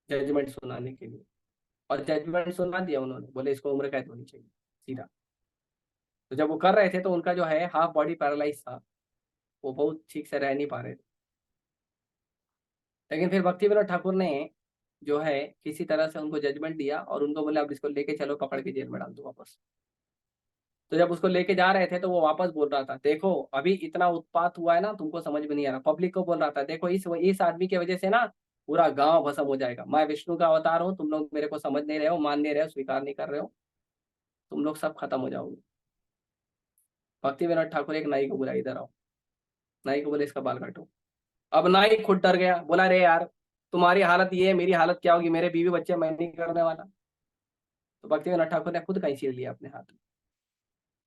जजमेंट सुनाने के लिए। और जजमेंट सुना दिया उन्होंने, बोले इसको उम्र कैद होनी चाहिए सीधा। तो जब वो कर रहे थे तो उनका जो है हाफ बॉडी पैरालाइज था, वो बहुत ठीक से रह नहीं पा रहे थे। लेकिन फिर भक्ति विनोद ठाकुर ने जो है किसी तरह से उनको जजमेंट दिया और उनको बोले अब इसको लेके चलो, पकड़ के जेल में डाल दो वापस। तो जब उसको लेके जा रहे थे तो वो वापस बोल रहा था देखो अभी इतना उत्पात हुआ है ना, तुमको समझ में नहीं आ रहा। पब्लिक को बोल रहा था देखो इस आदमी की वजह से ना पूरा गांव भस्म हो जाएगा, मैं विष्णु का अवतार हूँ, तुम लोग मेरे को समझ नहीं रहे हो, मान नहीं रहे हो, स्वीकार नहीं कर रहे हो, तुम लोग सब खत्म हो जाओगे। भक्ति विनोद ठाकुर एक नाई को बुला, इधर आओ। नाई को बोले इसका बाल काटो। अब नाई खुद डर गया, बोला रे यार तुम्हारी हालत ये है, मेरी हालत क्या होगी, मेरे बीवी बच्चे मैं नहीं करने वाला। तो भक्ति विनोद ठाकुर ने खुद कैंची लिया अपने हाथ में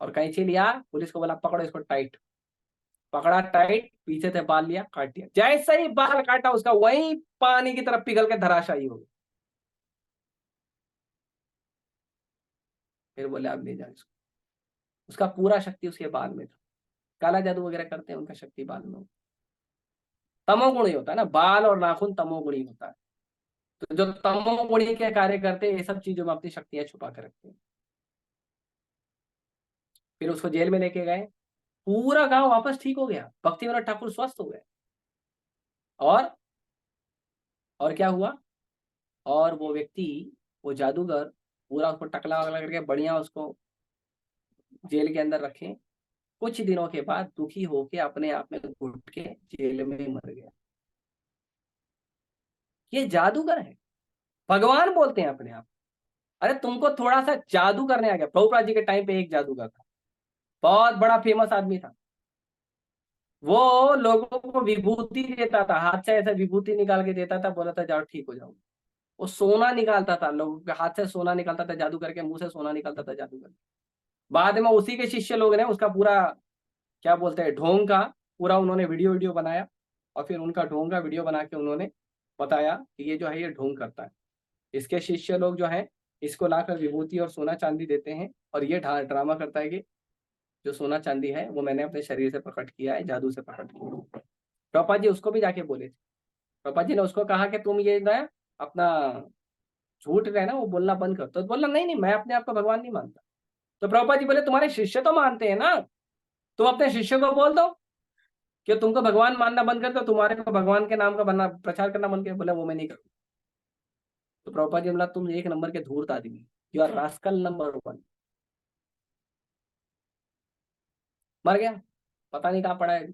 और कैंची लिया, पुलिस को बोला पकड़ो इसको टाइट। पकड़ा टाइट, पीछे से बाल लिया, काट दिया। जैसे ही बाल काटा उसका वही पानी की तरफ पिघल के धराशायी हो गया। फिर बोले अब ले जाओ इसको। उसका पूरा शक्ति उसके बाल में था। काला जादू वगैरह करते हैं उनका शक्ति बाल में होता है। तमोगुणी होता है ना, बाल और नाखून तमोगुणी होता है। तो जो तमोगुणी के कार्य करते हैं ये सब चीजों में अपनी शक्तियां छुपा कर रखते हैं। फिर उसको जेल में लेके गए, पूरा गांव वापस ठीक हो गया, भक्ति विनोद ठाकुर स्वस्थ हो गए। और और क्या हुआ, और वो व्यक्ति, वो जादूगर पूरा उसको टकला वगला करके बढ़िया उसको जेल के अंदर रखे। कुछ दिनों के बाद दुखी होके अपने आप में घुट के जेल में ही मर गया। ये जादूगर है, भगवान बोलते हैं अपने आप। अरे तुमको थोड़ा सा जादू करने आ गया। प्रभुपाद जी के टाइम पे एक जादूगर था, बहुत बड़ा फेमस आदमी था। वो लोगों को विभूति देता था, हाथ से ऐसे विभूति निकाल के देता था, बोला था जाओ ठीक हो जाओ। वो सोना निकालता था, लोगों के हाथ से सोना निकालता था जादू करके, मुंह से सोना निकालता था जादू करके। बाद में उसी के शिष्य लोग ने उसका पूरा, क्या बोलते हैं, ढोंग का पूरा उन्होंने वीडियो वीडियो बनाया, और फिर उनका ढोंग का वीडियो बना के उन्होंने बताया कि ये जो है ये ढोंग करता है। इसके शिष्य लोग जो है इसको लाकर विभूति और सोना चांदी देते हैं, और ये ड्रामा करता है कि जो सोना चांदी है वो मैंने अपने शरीर से प्रकट किया है, जादू से प्रकट किया। प्रभुपाद जी उसको भी जाके बोले थे। प्रभुपाद जी ने उसको कहा कि तुम ये ना अपना झूठ रहे ना वो बोलना बंद कर। तो बोला नहीं नहीं, मैं अपने आप को भगवान नहीं मानता। तो प्रभुपाद जी बोले तुम्हारे शिष्य तो मानते हैं ना, तुम अपने शिष्य को बोल दो कि तुमको भगवान मानना बंद कर दो, तुम्हारे को भगवान के नाम का बनना प्रचार करना बंद कर। बोले वो मैं नहीं करूँ। तो प्रभुपाद जी बोला तुम एक नंबर के धूर्त आदमी, यू आर रास्कल नंबर 1। मर गया, पता नहीं कहाँ पड़ा है,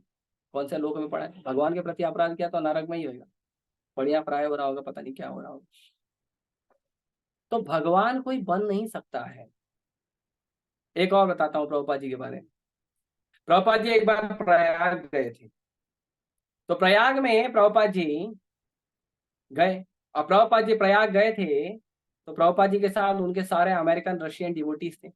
कौन से लोक में पड़ा है। भगवान के प्रति अपराध किया तो नरक में ही होगा, बढ़िया प्राय हो रहा होगा, पता नहीं क्या हो रहा होगा। तो भगवान कोई बन नहीं सकता है। एक और बताता हूँ प्रभुपाद जी के बारे में। प्रभुपाद जी एक बार प्रयाग गए थे। तो प्रयाग में प्रभुपाद जी गए, और प्रभुपाद जी प्रयाग गए थे तो प्रभुपाद जी के साथ उनके सारे अमेरिकन रशियन डिवोटीज थे।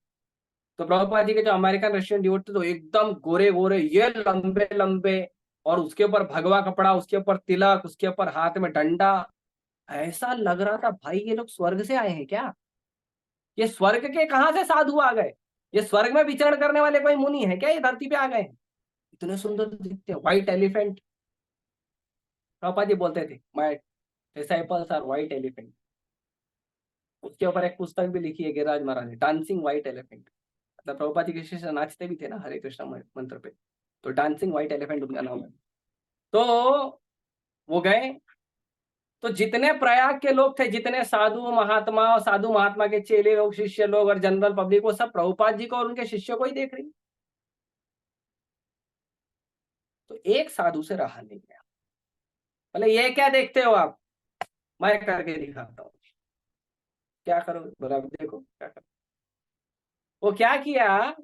तो प्रभुपाद जी के जो अमेरिकन रशियन डिवोटी तो एकदम गोरे गोरे, ये लंबे लंबे, और उसके ऊपर भगवा कपड़ा, उसके ऊपर तिलक, उसके ऊपर हाथ में डंडा। ऐसा लग रहा था भाई ये लोग स्वर्ग से आए हैं क्या, ये स्वर्ग के कहां से साधु आ गए, ये स्वर्ग में विचरण करने वाले कोई मुनि है क्या, ये धरती पे आ गए हैं। इतने सुंदर दिखते हैं, व्हाइट एलिफेंट। प्रभुपाद जी बोलते थे my disciples are white elephant. उसके ऊपर एक पुस्तक भी लिखी है गिरिराज महाराज ने, डांसिंग व्हाइट एलिफेंट। मतलब प्रभुपाद जी के शिष्य नाचते भी थे ना हरे कृष्णा मंत्र पे, तो डांसिंग व्हाइट एलिफेंट उनका नाम है। तो वो गए, तो जितने प्रयाग के लोग थे, जितने साधु महात्मा और साधु महात्मा के चेले लोग, शिष्य लोग और जनरल पब्लिक, वो सब प्रभुपाद जी को और उनके शिष्यों को ही देख रही। तो एक साधु से रहा नहीं गया, बोले ये क्या देखते हो आप, मैं करके दिखाता हूँ। क्या करो, बोला देखो क्या करो। वो क्या किया,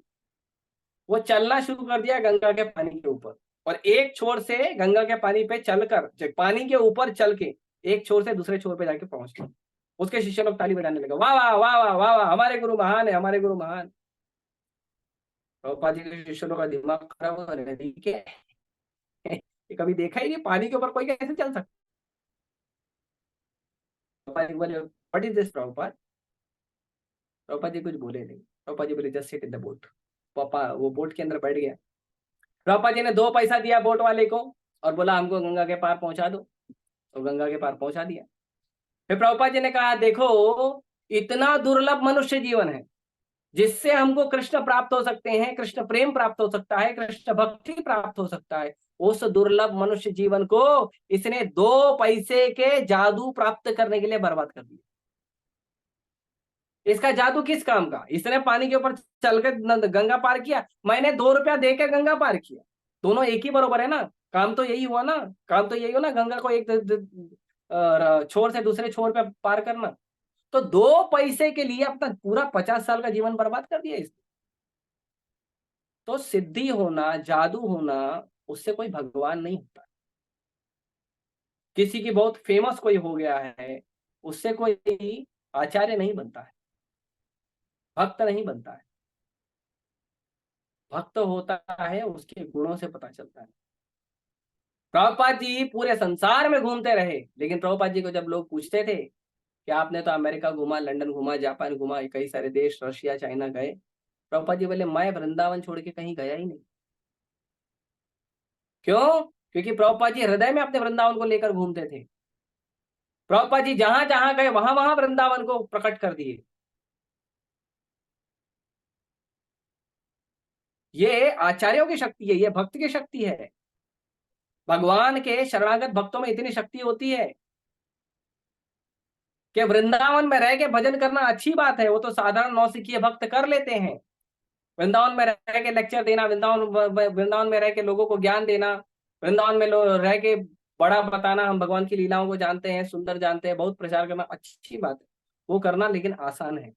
वो चलना शुरू कर दिया गंगा के पानी के ऊपर, और एक छोर से गंगा के पानी पे चलकर, पानी के ऊपर चल के एक छोर से दूसरे छोर पे जाके पहुंच गया। उसके शिष्य लोग ताली बजाने लगे, वाह वाह वाह वाह वाह वाह, हमारे गुरु महान है, हमारे गुरु महान। प्रभुपाद जी के शिष्य लोग का दिमाग खराब हो रहा है कि कभी देखा ही नहीं पानी के ऊपर कोई कैसे चल सकता। प्रभुपाद जी बोले what is this Prabhupada. Prabhupada ji कुछ बोले नहीं। प्रभुपाद जी बोले just sit in the boat. पापा वो बोट के अंदर बैठ गया। प्रभुपाद जी ने 2 पैसा दिया बोट वाले को, और बोला हमको गंगा के पार पहुंचा दो, तो गंगा के पार पहुंचा दिया। फिर प्रभुपाद जी ने कहा देखो, इतना दुर्लभ मनुष्य जीवन है जिससे हमको कृष्ण प्राप्त हो सकते हैं, कृष्ण प्रेम प्राप्त हो सकता है, कृष्ण भक्ति प्राप्त हो सकता है। उस दुर्लभ मनुष्य जीवन को इसने 2 पैसे के जादू प्राप्त करने के लिए बर्बाद कर दिया। इसका जादू किस काम का, इसने पानी के ऊपर चलकर गंगा पार किया, मैंने 2 रुपया देकर गंगा पार किया। दोनों एक ही बरोबर है ना, काम तो यही हुआ ना, काम तो यही हो ना, गंगा को एक छोर से दूसरे छोर पे पार करना। तो 2 पैसे के लिए अपना पूरा 50 साल का जीवन बर्बाद कर दिया इसने। तो सिद्धि होना, जादू होना, उससे कोई भगवान नहीं होता। किसी की बहुत फेमस कोई हो गया है, उससे कोई आचार्य नहीं बनता है, भक्त नहीं बनता है। भक्त होता है उसके गुणों से पता चलता है। प्रभुपाद जी पूरे संसार में घूमते रहे, लेकिन प्रभुपाद जी को जब लोग पूछते थे कि आपने तो अमेरिका घुमा, लंदन घुमा, जापान घुमा, कई सारे देश, रशिया चाइना गए, प्रभुपाद जी बोले मैं वृंदावन छोड़ के कहीं गया ही नहीं। क्यों? क्योंकि प्रभुपाद जी हृदय में अपने वृंदावन को लेकर घूमते थे। प्रभुपाद जी जहां जहां गए वहां वहां वृंदावन को प्रकट कर दिए। ये आचार्यों की शक्ति है, ये भक्त की शक्ति है। भगवान के शरणागत भक्तों में इतनी शक्ति होती है। कि वृंदावन में रह के भजन करना अच्छी बात है, वो तो साधारण नौसिखिए भक्त कर लेते हैं। वृंदावन में रह के लेक्चर देना, वृंदावन में रह के लोगों को ज्ञान देना, वृंदावन में रह के बड़ा बताना, हम भगवान की लीलाओं को जानते हैं, सुंदर जानते हैं, बहुत प्रचार करना अच्छी बात है, वो करना लेकिन आसान है।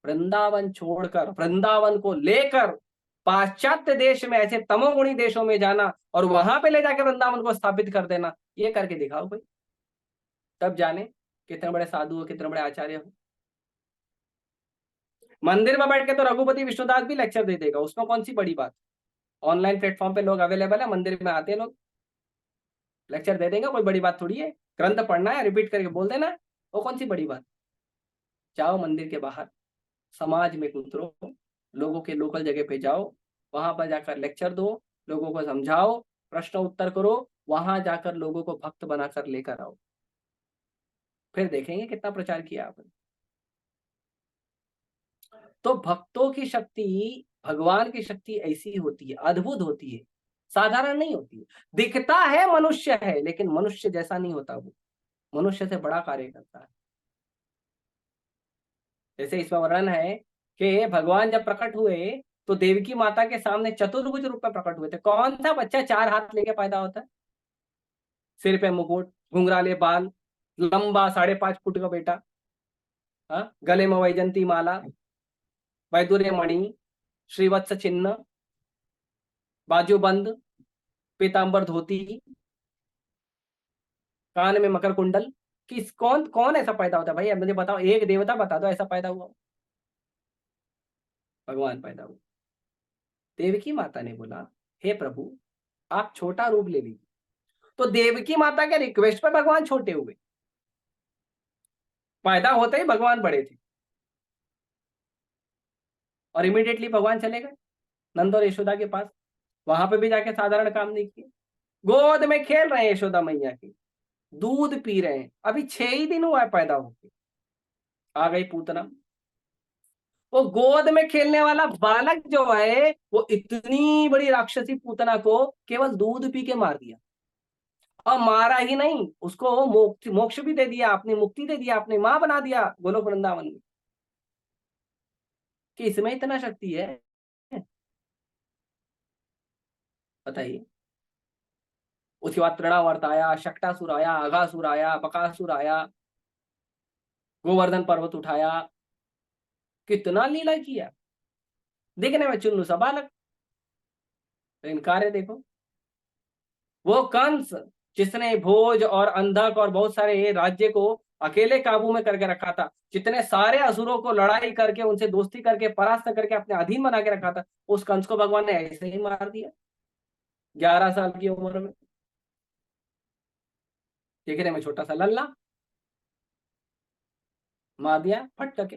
वृंदावन छोड़कर, वृंदावन को लेकर पाश्चात्य देश में, ऐसे तमोगुणी देशों में जाना और वहां पे ले जाकर वृंदावन को स्थापित कर देना, ये करके दिखाओ भाई, तब जाने कितने बड़े साधु हो, कितने बड़े आचार्य हो। मंदिर में बैठ के तो रघुपति विष्णुदास भी लेक्चर दे देगा, उसमें कौन सी बड़ी बात। ऑनलाइन प्लेटफॉर्म पे लोग अवेलेबल है, मंदिर में आते हैं लोग, लेक्चर दे देंगे, कोई बड़ी बात थोड़ी है। ग्रंथ पढ़ना है, रिपीट करके बोल देना, वो कौन सी बड़ी बात। जाओ मंदिर के बाहर, समाज में उतरो, लोगों के लोकल जगह पे जाओ, वहां पर जाकर लेक्चर दो, लोगों को समझाओ, प्रश्न उत्तर करो, वहां जाकर लोगों को भक्त बनाकर लेकर आओ, फिर देखेंगे कितना प्रचार किया आपने। तो भक्तों की शक्ति, भगवान की शक्ति ऐसी होती है, अद्भुत होती है, साधारण नहीं होती है। दिखता है मनुष्य है, लेकिन मनुष्य जैसा नहीं होता, वो मनुष्य से बड़ा कार्य करता है। जैसे इसमें वर्णन है कि भगवान जब प्रकट हुए तो देवकी माता के सामने चतुर्भुज रूप में प्रकट हुए थे। कौन सा बच्चा 4 हाथ लेके पैदा होता है, सिर पे मुकुट, घुंघराले बाल, लंबा 5.5 फुट का बेटा, हाँ, गले में वैजंती माला, वैदुर्य मणि, श्रीवत्स चिन्ह, बाजूबंद, पीतांबर धोती, कान में मकर कुंडल। किस कौन कौन ऐसा पैदा होता है भाई, मुझे बताओ, एक देवता बता दो ऐसा पैदा हुआ। भगवान पैदा हुआ। देवकी माता ने बोला, हे प्रभु आप छोटा रूप ले लीजिए। तो देवकी माता के रिक्वेस्ट पर भगवान छोटे हुए, पैदा होते ही भगवान बड़े थे, और इमीडिएटली भगवान चले गए नंद और यशोदा के पास। वहां पे भी जाके साधारण काम नहीं किए, गोद में खेल रहे हैं यशोदा मैया की, दूध पी रहे हैं, अभी 6 ही दिन हुआ है पैदा होके, आ गई पूतना। वो गोद में खेलने वाला बालक जो है, वो इतनी बड़ी राक्षसी पूतना को केवल दूध पी के मार दिया। और मारा ही नहीं, उसको मोक्ष भी दे दिया आपने, मुक्ति दे दिया आपने, मां बना दिया गोलोक वृंदावन में। कि इसमें इतना शक्ति है, बताइए। उसके बाद तृणावर्त आया, शक्टासुर आया, अघासुर आया, बकासुर आया, गोवर्धन पर्वत उठाया, कितना लीला किया। देखने में चुन्नू सा बालक, लेकिन कार्य देखो। वो कंस जिसने भोज और अंधक और बहुत सारे राज्य को अकेले काबू में करके रखा था, जितने सारे असुरों को लड़ाई करके उनसे दोस्ती करके परास्त करके अपने अधीन बना के रखा था, उस कंस को भगवान ने ऐसे ही मार दिया 11 साल की उम्र में। देखने में छोटा सा लल्ला, मार दिया फट करके।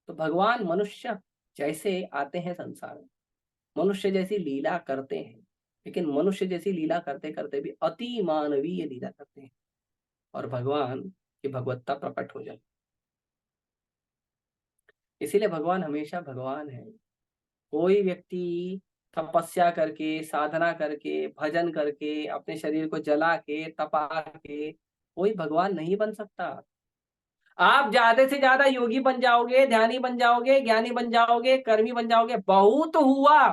तो भगवान मनुष्य जैसे आते हैं संसार में, मनुष्य जैसी लीला करते हैं, लेकिन मनुष्य जैसी लीला करते करते भी अति मानवीय लीला करते हैं, और भगवान की भगवत्ता प्रकट हो जाती। इसीलिए भगवान हमेशा भगवान है। कोई व्यक्ति तपस्या करके, साधना करके, भजन करके, अपने शरीर को जला के, तपा के कोई भगवान नहीं बन सकता। आप ज्यादा से ज्यादा योगी बन जाओगे, ध्यानी बन जाओगे, ज्ञानी बन जाओगे, कर्मी बन जाओगे, बहुत हुआ।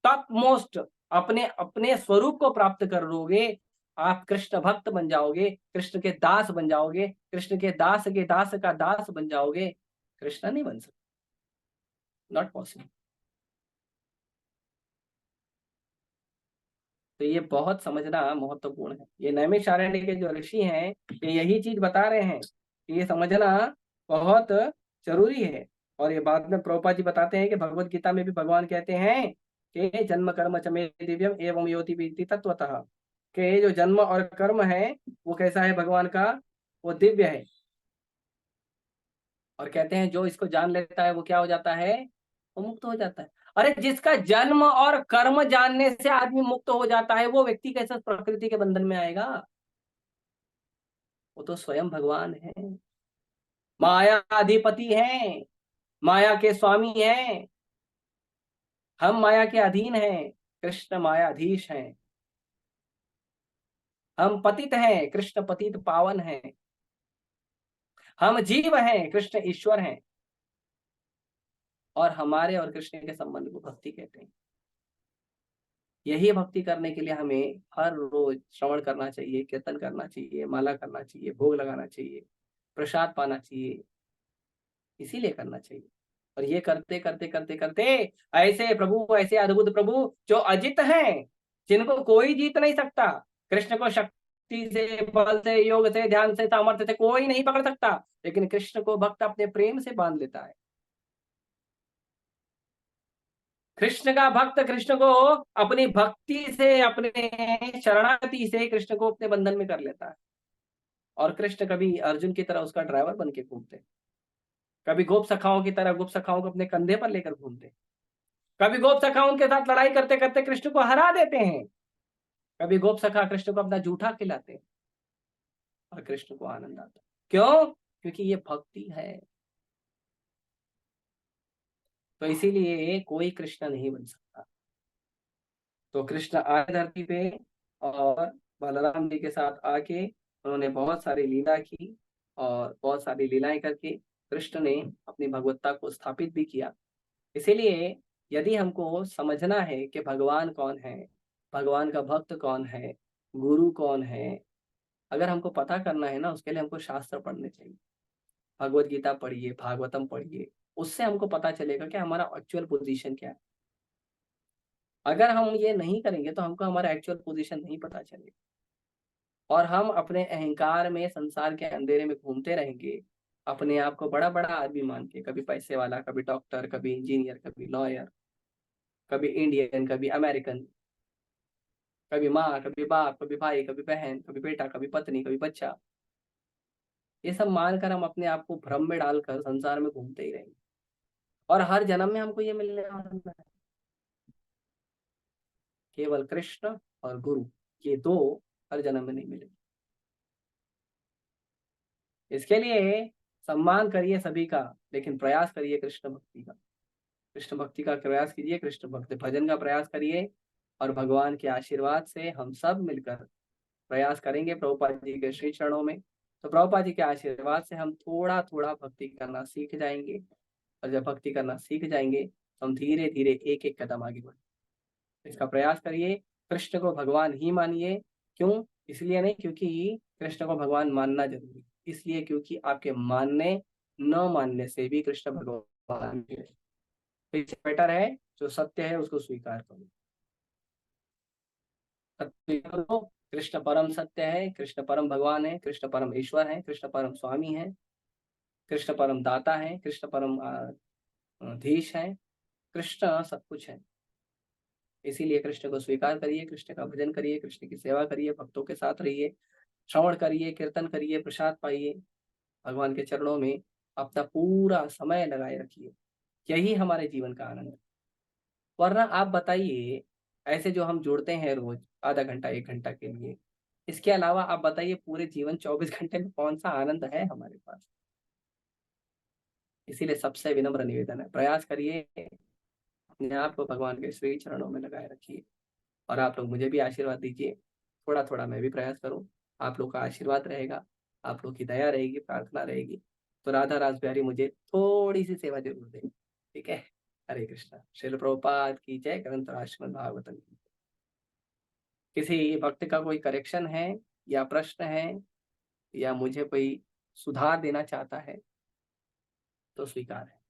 टॉप मोस्ट अपने अपने स्वरूप को प्राप्त कर लोगे, आप कृष्ण भक्त बन जाओगे, कृष्ण के दास बन जाओगे, कृष्ण के दास का दास बन जाओगे, कृष्ण नहीं बन सकते, नॉट पॉसिबल। तो ये बहुत समझना महत्वपूर्ण है। ये नैमिषारण्य के जो ऋषि हैं, ये यही चीज बता रहे हैं कि ये समझना बहुत जरूरी है। और ये बाद में प्रभुपाद जी बताते हैं कि भगवत गीता में भी भगवान कहते हैं कि जन्म कर्म च मे दिव्यम एवं योति विद्धि तत्वतः, कि जो जन्म और कर्म है वो कैसा है भगवान का, वो दिव्य है। और कहते हैं जो इसको जान लेता है वो क्या हो जाता है, वो मुक्त हो जाता है। अरे जिसका जन्म और कर्म जानने से आदमी मुक्त हो जाता है, वो व्यक्ति कैसे प्रकृति के बंधन में आएगा। वो तो स्वयं भगवान है, माया अधिपति हैं, माया के स्वामी हैं। हम माया के अधीन हैं, कृष्ण मायाधीश हैं। हम पतित हैं, कृष्ण पतित पावन है। हम जीव हैं, कृष्ण ईश्वर हैं। और हमारे और कृष्ण के संबंध को भक्ति कहते हैं। यही भक्ति करने के लिए हमें हर रोज श्रवण करना चाहिए, कीर्तन करना चाहिए, माला करना चाहिए, भोग लगाना चाहिए, प्रसाद पाना चाहिए, इसीलिए करना चाहिए। और ये करते करते करते करते ऐसे प्रभु, ऐसे अद्भुत प्रभु जो अजित हैं, जिनको कोई जीत नहीं सकता, कृष्ण को शक्ति से, बल से, योग से, ध्यान से, सामर्थ्य से कोई नहीं पकड़ सकता, लेकिन कृष्ण को भक्त अपने प्रेम से बांध लेता है। कृष्ण का भक्त कृष्ण को अपनी भक्ति से, अपने शरणागति से कृष्ण को अपने बंधन में कर लेता है। और कृष्ण कभी अर्जुन की तरह उसका ड्राइवर बन के घूमते, कभी गोप सखाओं की तरह गोप सखाओं को अपने कंधे पर लेकर घूमते, कभी गोप सखा उनके साथ लड़ाई करते करते कृष्ण को हरा देते हैं, कभी गोप सखा कृष्ण को अपना जूठा खिलाते हैं और कृष्ण को आनंद आता है। क्यों? क्योंकि ये भक्ति है। तो इसीलिए कोई कृष्ण नहीं बन सकता। तो कृष्ण आए धरती पे और बलराम जी के साथ आके उन्होंने बहुत सारी लीला की और बहुत सारी लीलाएं करके कृष्ण ने अपनी भगवत्ता को स्थापित भी किया। इसीलिए यदि हमको समझना है कि भगवान कौन है, भगवान का भक्त कौन है, गुरु कौन है, अगर हमको पता करना है ना, उसके लिए हमको शास्त्र पढ़ने चाहिए। भगवत गीता पढ़िए, भागवतम पढ़िए, उससे हमको पता चलेगा कि हमारा एक्चुअल पोजीशन क्या है। अगर हम ये नहीं करेंगे तो हमको हमारा एक्चुअल पोजीशन नहीं पता चलेगा और हम अपने अहंकार में संसार के अंधेरे में घूमते रहेंगे, अपने आप को बड़ा बड़ा आदमी मान के, कभी पैसे वाला, कभी डॉक्टर, कभी इंजीनियर, कभी लॉयर, कभी इंडियन, कभी अमेरिकन, कभी माँ, कभी बाप, कभी भाई, कभी बहन, कभी बेटा, कभी पत्नी, कभी बच्चा। ये सब मानकर हम अपने आप को भ्रम में डालकर संसार में घूमते ही रहेंगे और हर जन्म में हमको ये मिलने वाला है, केवल कृष्ण और गुरु, ये दो हर जन्म में नहीं मिलेंगे। इसके लिए सम्मान करिए सभी का, लेकिन प्रयास करिए कृष्ण भक्ति का। कृष्ण भक्ति का प्रयास कीजिए, कृष्ण भक्ति भजन का प्रयास करिए और भगवान के आशीर्वाद से हम सब मिलकर प्रयास करेंगे प्रभुपाद जी के श्री चरणों में। तो प्रभुपाद जी के आशीर्वाद से हम थोड़ा थोड़ा भक्ति करना सीख जाएंगे और जब भक्ति करना सीख जाएंगे तो हम धीरे धीरे एक एक कदम आगे बढ़ेंगे। इसका प्रयास करिए, कृष्ण को भगवान ही मानिए। क्यों? इसलिए नहीं क्योंकि कृष्ण को भगवान मानना जरूरी, इसलिए क्योंकि आपके मानने न मानने से भी कृष्ण भगवान है। इससे बेटर है जो सत्य है उसको स्वीकार करो। सत्य करो, कृष्ण परम सत्य है, कृष्ण परम भगवान है, कृष्ण परम ईश्वर है, कृष्ण परम स्वामी है, कृष्ण परम दाता है, कृष्ण परम धीश है, कृष्ण सब कुछ है। इसीलिए कृष्ण को स्वीकार करिए, कृष्ण का भजन करिए, कृष्ण की सेवा करिए, भक्तों के साथ रहिए, श्रवण करिए, कीर्तन करिए, प्रसाद पाइए, भगवान के चरणों में अपना पूरा समय लगाए रखिए। यही हमारे जीवन का आनंद है। वरना आप बताइए, ऐसे जो हम जुड़ते हैं रोज आधा घंटा 1 घंटा के लिए, इसके अलावा आप बताइए पूरे जीवन 24 घंटे में कौन सा आनंद है हमारे पास। इसीलिए सबसे विनम्र निवेदन है, प्रयास करिए, अपने आप को भगवान के श्री चरणों में लगाए रखिए और आप लोग मुझे भी आशीर्वाद दीजिए। थोड़ा थोड़ा मैं भी प्रयास करूं, आप लोग का आशीर्वाद रहेगा, आप लोग की दया रहेगी, प्रार्थना रहेगी, तो राधा रास बिहारी मुझे थोड़ी सी सेवा जरूर देंगे। ठीक है? हरे कृष्णा। श्रील प्रभुपाद की जय। ग्रंथ श्रीमद् भागवतम की। किसी भक्त का कोई करेक्शन है या प्रश्न है या मुझे कोई सुधार देना चाहता है तो स्वीकार है।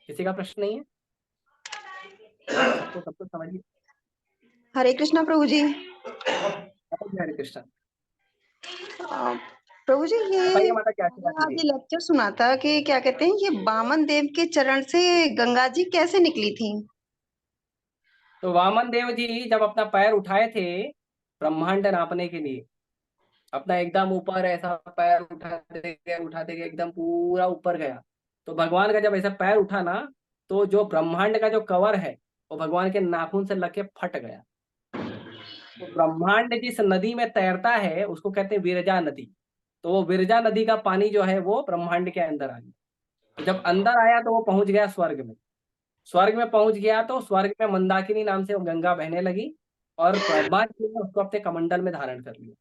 किसी का प्रश्न नहीं है? सबको सबको समझिए। हरे कृष्णा प्रभु जी। हरे कृष्णा। प्रभु जी, बताइए ये माता, क्या आशीर्वाद आज चाहिए? ये लेक्चर सुना था कि क्या कहते हैं, ये वामन देव के चरण से गंगा जी कैसे निकली थी? तो वामन देव जी जब अपना पैर उठाए थे ब्रह्मांड नापने के लिए, अपना एकदम ऊपर ऐसा पैर उठाते गए एकदम पूरा ऊपर गया, तो भगवान का जब ऐसा पैर उठा ना, तो जो ब्रह्मांड का जो कवर है वो भगवान के नाखून से लग के फट गया। तो ब्रह्मांड जिस नदी में तैरता है उसको कहते हैं विरजा नदी। तो वो विरजा नदी का पानी जो है वो ब्रह्मांड के अंदर आ गया। तो जब अंदर आया तो वो पहुंच गया स्वर्ग में। स्वर्ग में पहुंच गया तो स्वर्ग में मंदाकिनी नाम से वो गंगा बहने लगी और ब्रह्मा जी ने उसको अपने कमंडल में धारण कर लिया।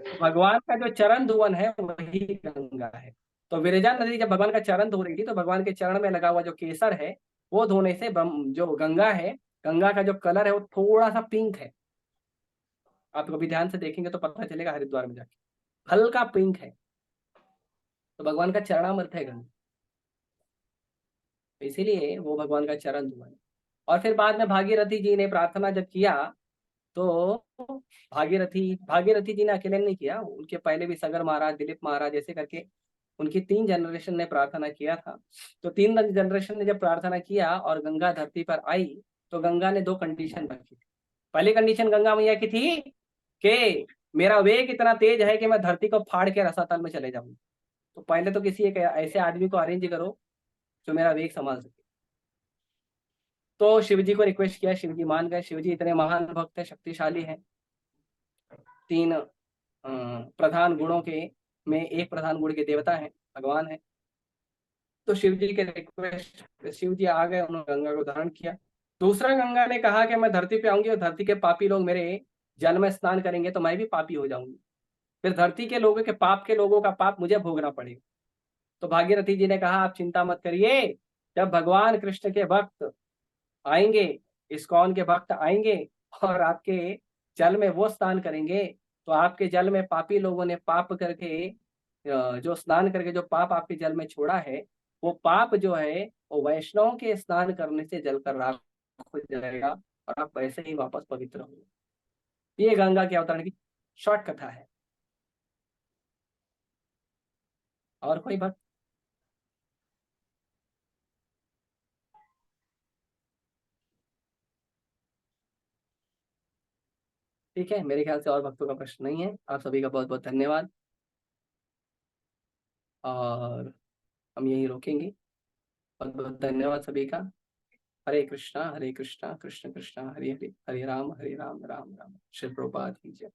तो भगवान का जो चरण धुवन है वही गंगा है। तो विरजा नदी जब भगवान का चरण धो रही थी तो भगवान के चरण में लगा हुआ जो केसर है वो धोने से जो गंगा है, गंगा का जो कलर है वो थोड़ा सा पिंक है। आप कभी ध्यान से देखेंगे तो पता चलेगा हरिद्वार में जाके हल्का पिंक है। तो भगवान का चरणामृत है गंगा, इसीलिए वो भगवान का चरण धुवन। और फिर बाद में भागीरथी जी ने प्रार्थना जब किया तो भागीरथी भागीरथी जी ने अकेले नहीं किया, उनके पहले भी सगर महाराज, दिलीप महाराज ऐसे करके उनकी 3 जनरेशन ने प्रार्थना किया था। तो 3 जनरेशन ने जब प्रार्थना किया और गंगा धरती पर आई तो गंगा ने 2 कंडीशन रखी थी। पहली कंडीशन गंगा मैया की थी कि मेरा वेग इतना तेज है कि मैं धरती को फाड़ के रसातल में चले जाऊंगा। तो पहले तो किसी एक ऐसे आदमी को अरेंज करो जो मेरा वेग संभाल सके। तो शिव जी को रिक्वेस्ट किया, शिव जी मान गए। शिव जी इतने महान भक्त है, शक्तिशाली है। 3 प्रधान गुणों के में एक प्रधान गुण के देवता है, भगवान है। तो शिव जी के रिक्वेस्ट शिव जी आ गए, उन्होंने गंगा को धारण किया। दूसरा गंगा ने कहा कि मैं धरती पे आऊंगी और धरती के पापी लोग मेरे जल में स्नान करेंगे तो मैं भी पापी हो जाऊंगी, फिर धरती के लोगों के पाप के लोगों का पाप मुझे भोगना पड़ेगा। तो भागीरथी जी ने कहा आप चिंता मत करिए, जब भगवान कृष्ण के भक्त आएंगे, इस्कॉन के भक्त आएंगे और आपके जल में वो स्नान करेंगे तो आपके जल में पापी लोगों ने पाप करके जो स्नान करके जो पाप आपके जल में छोड़ा है वो पाप जो है वो वैष्णव के स्नान करने से जलकर राख हो जाएगा और आप वैसे ही वापस पवित्र होंगे। ये गंगा के अवतरण की शॉर्ट कथा है। और कोई भक्त? ठीक है, मेरे ख्याल से और भक्तों का प्रश्न नहीं है। आप सभी का बहुत बहुत धन्यवाद और हम यहीं रोकेंगे। बहुत बहुत धन्यवाद सभी का। हरे कृष्णा कृष्ण कृष्ण हरे हरे, हरे राम राम राम। श्री प्रभुपाद की जय।